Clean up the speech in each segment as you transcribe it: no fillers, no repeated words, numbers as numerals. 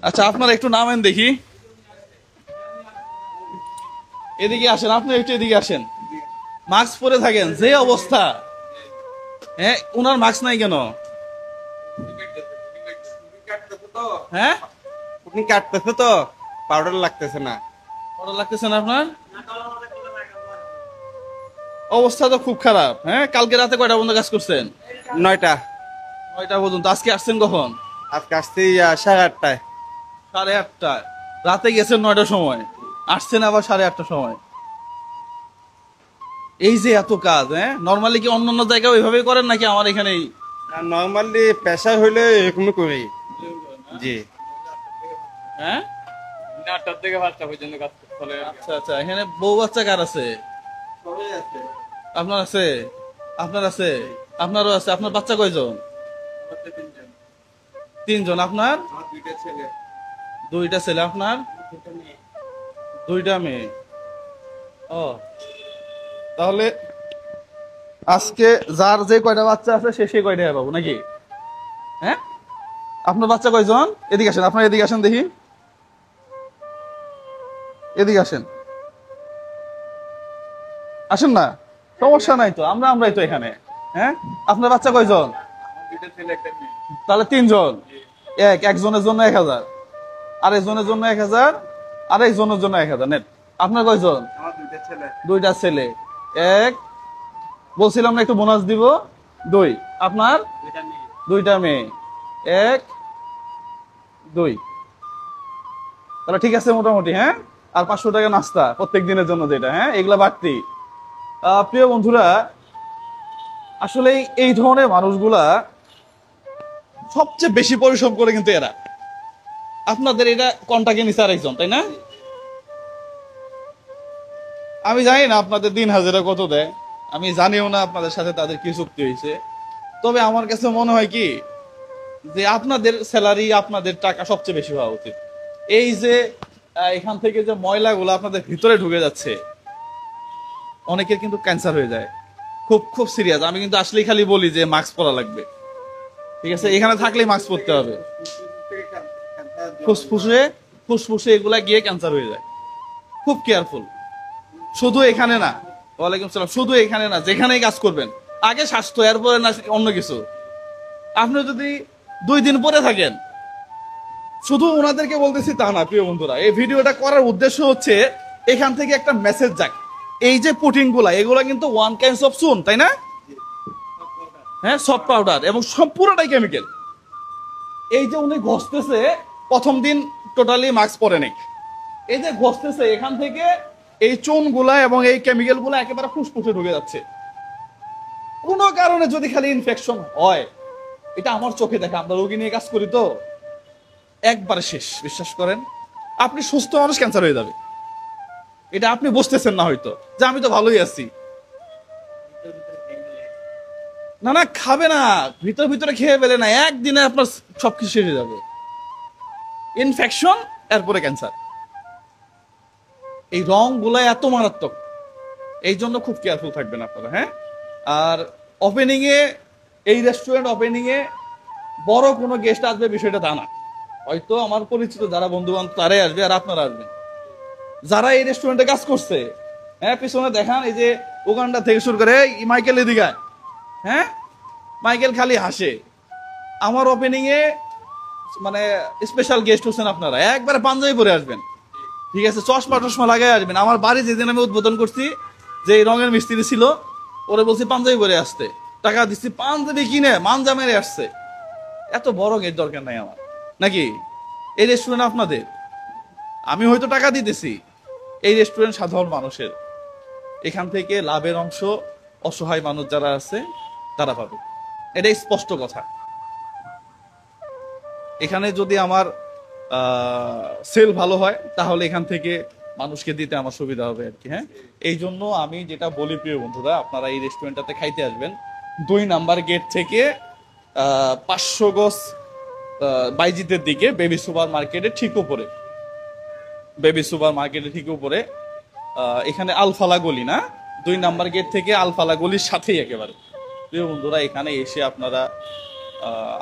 আচ্ছা আপনারা একটু নামেন দেখি, এদিকে আসেন, আপনি একটু এদিকে আসেন। মাস্ক পরে থাকেন যে অবস্থা, হ্যাঁ ওনার মাস্ক নাই কেন? হ্যাঁ আপনি কাটতেছে তো পাউডার লাগতেছে না। ভালো লাগতেছে না আপনার? অবস্থা তো খুব খারাপ। হ্যাঁ কালকে রাতে কয়টা পর্যন্ত কাজ করছেন? 9টা। 9টা পর্যন্ত। আজকে আসছেন কখন? আজকে আসছি 8:30টায়। 8:30টায়। রাতে গেছেন 9টার সময়, আসছেন আবার 8:30টার সময়। এই যে এত কাজ, হ্যাঁ নর্মালি কি অন্যান্য জায়গায় ওইভাবেই করেন নাকি আমার এখানেই? নর্মালি পেশা হইলে এরকমই করি। জি। হ্যাঁ 8টার থেকে 5টা পর্যন্ত কাজ চলে। আচ্ছা আচ্ছা, এখানে বউ বাচ্চা কার আছে? আপনার আছে? আপনার আছে? আপনারও আছে? আপনার বাচ্চা কয়জন? 3জন। আপনার? 2টা ছেলে। 2টা ছেলে। আপনার? 2টা মেয়ে। ও তাহলে আজকে যার যে কয়টা বাচ্চা আছে সে সেই কয়টা পাবো নাকি? হ্যাঁ আপনার বাচ্চা কয়জন? এদিকে আসেন, আপনার এদিকে আসেন দেখি, এদিকে আসেন, আসেন না, সমস্যা নাই তো, আমরাই তো এখানে। হ্যাঁ আপনার বাচ্চা কয়জন? 2টা ছেলে একটা মেয়ে। তাহলে 3জন। একজনের জন্য 1000, আরেকজনের জন্য 1000, আরেকজনের জন্য 1000 নেট। আপনার কয়জন? আমার 2টা ছেলে। 2টা ছেলে। এক বলছিলাম না একটু বোনাস দিব। 2 আপনার? 2টা মেয়ে। 2টা মেয়ে। 1 2। তাহলে ঠিক আছে মোটামুটি। হ্যাঁ আর 500 টাকা নাস্তা প্রত্যেক দিনের জন্য যেটা, হ্যাঁ এগুলা বাড়তি। প্রিয় বন্ধুরা, আসলে এই ধরনের মানুষগুলা সবচেয়ে বেশি পরিশ্রম করে কিন্তু এরা। আপনাদের এটা কন্টাক্টে নিছে আরেকজন, তাই না? আমি জানি না আপনাদের দিন হাজিরা কত দেয়, আমি জানিও না আপনাদের সাথে তাদের কি চুক্তি হয়েছে। তবে আমার কাছে মনে হয় কি যে আপনাদের স্যালারি, আপনাদের টাকা সবচেয়ে বেশি হওয়া উচিত। এই যে এখান থেকে যে ময়লাগুলো আপনাদের ভিতরে ঢুকে যাচ্ছে, অনেকের কিন্তু ক্যান্সার হয়ে যায়। খুব খুব সিরিয়াস। আমি কিন্তু আসলেই খালি বলি যে মাস্ক পরা লাগবে, ঠিক আছে? এখানে থাকলেই মাস্ক পরতে হবে। ফুসফুসে ফুসফুসে এগুলা গিয়ে ক্যান্সার হয়ে যায়। খুব কেয়ারফুল। শুধু এখানে না, ওয়ালাইকুম সালাম, শুধু এখানে না, যেখানেই কাজ করবেন আগে স্বাস্থ্য, এরপরে না অন্য কিছু। আপনি যদি 2 দিন পরে থাকেন, শুধু ওনাদেরকে বলতেছি তা না প্রিয় বন্ধুরা, এই ভিডিওটা করার উদ্দেশ্য হচ্ছে এখান থেকে একটা মেসেজ যাক। এই যে প্রোটিন গুলা, এগুলা কিন্তু 1 কাইন্ডস অফ চুন, তাই না? হ্যাঁ সফট পাউডার, এবং সম্পূর্ণটাই কেমিক্যাল। এই যে উনি ঘষতেছে, প্রথম দিন টোটালি মাস্ক পরে নেই, এই যে ঘষতেছে এখান থেকে এই চুন গুলা এবং এই কেমিক্যাল গুলা একেবারে ফুসফুসে ঢুকে যাচ্ছে। কোনো কারণে যদি খালি ইনফেকশন হয়, এটা আমার চোখে দেখা, আমরা রোগী নিয়ে কাজ করি তো, একবারে শেষ। বিশ্বাস করেন, আপনি সুস্থ মানুষ ক্যান্সার হয়ে যাবে। এটা আপনি বুঝতেছেন না হয়তো, যে আমি তো ভালোই আছি। না না, খাবে না, ভিতরে ভিতরে খেয়ে ফেলে না, একদিনে আপনার সবকিছু শেষ হয়ে যাবে। ইনফেকশন, এরপরে ক্যান্সার। এই রং গুলা এত মারাত্মক, এই জন্য খুব কেয়ারফুল থাকবেন আপনারা। হ্যাঁ আর ওপেনিং এ, এই রেস্টুরেন্ট ওপেনিং এ বড় কোনো গেস্ট আসবে বিষয়টা তা না। হয়তো আমার পরিচিত যারা বন্ধু বান্ধব তারাই আসবে, আর আপনারা আসবেন। যারা এই রেস্টুরেন্টে কাজ করছে, হ্যাঁ পিছনে দেখান, এই যে উগান্ডা থেকে শুরু করে মাইকেল এদিকে, হ্যাঁ মাইকেল খালি হাসে। আমার ওপেনিং এ মানে স্পেশাল গেস্ট হচ্ছেন আপনারা, একবারে পাঞ্জাবি পরে আসবেন, ঠিক আছে? চশমা টশমা লাগাই আসবেন। আমার বাড়ি যেদিন আমি উদ্বোধন করছি, যে এই রঙের মিস্ত্রি ছিল, ওরে বলছি পাঞ্জাবি পরে আসতে, টাকা দিচ্ছি, পাঞ্জাবি কিনে মানজা মেরে আসছে। এত বড় গেট দরকার নাই আমার, নাকি? এই রেস্টুরেন্ট আপনাদের, আমি হয়তো টাকা দিতেছি, এই রেস্টুরেন্ট সাধারণ মানুষের। এখান থেকে লাভের অংশ অসহায় মানুষ যারা আছে তারা পাবে, এটাই স্পষ্ট কথা। এখানে যদি আমার সেল ভালো হয়, তাহলে এখান থেকে মানুষকে দিতে আমার সুবিধা হবে আর কি। হ্যাঁ এই জন্য আমি যেটা বলি প্রিয় বন্ধুরা, আপনারা এই রেস্টুরেন্টটাতে খাইতে আসবেন। 2 নাম্বার গেট থেকে 500 গজ বাইজিতের দিকে, বেবি সুপার মার্কেটের ঠিক উপরে, বেবি সুপার মার্কেটের ঠিক উপরে, এখানে আলফালা গলি না, 2 নাম্বার গেট থেকে আলফালা গলির সাথেই একেবারে। প্রিয় বন্ধুরা, এখানে এসে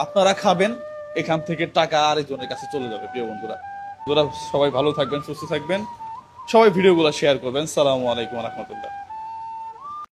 আপনারা খাবেন, এখান থেকে টাকা আরেকজনের কাছে চলে যাবে। প্রিয় বন্ধুরা, সবাই ভালো থাকবেন, সুস্থ থাকবেন, সবাই ভিডিওগুলো শেয়ার করবেন। সালামু আলাইকুম রহমতুল্লাহ।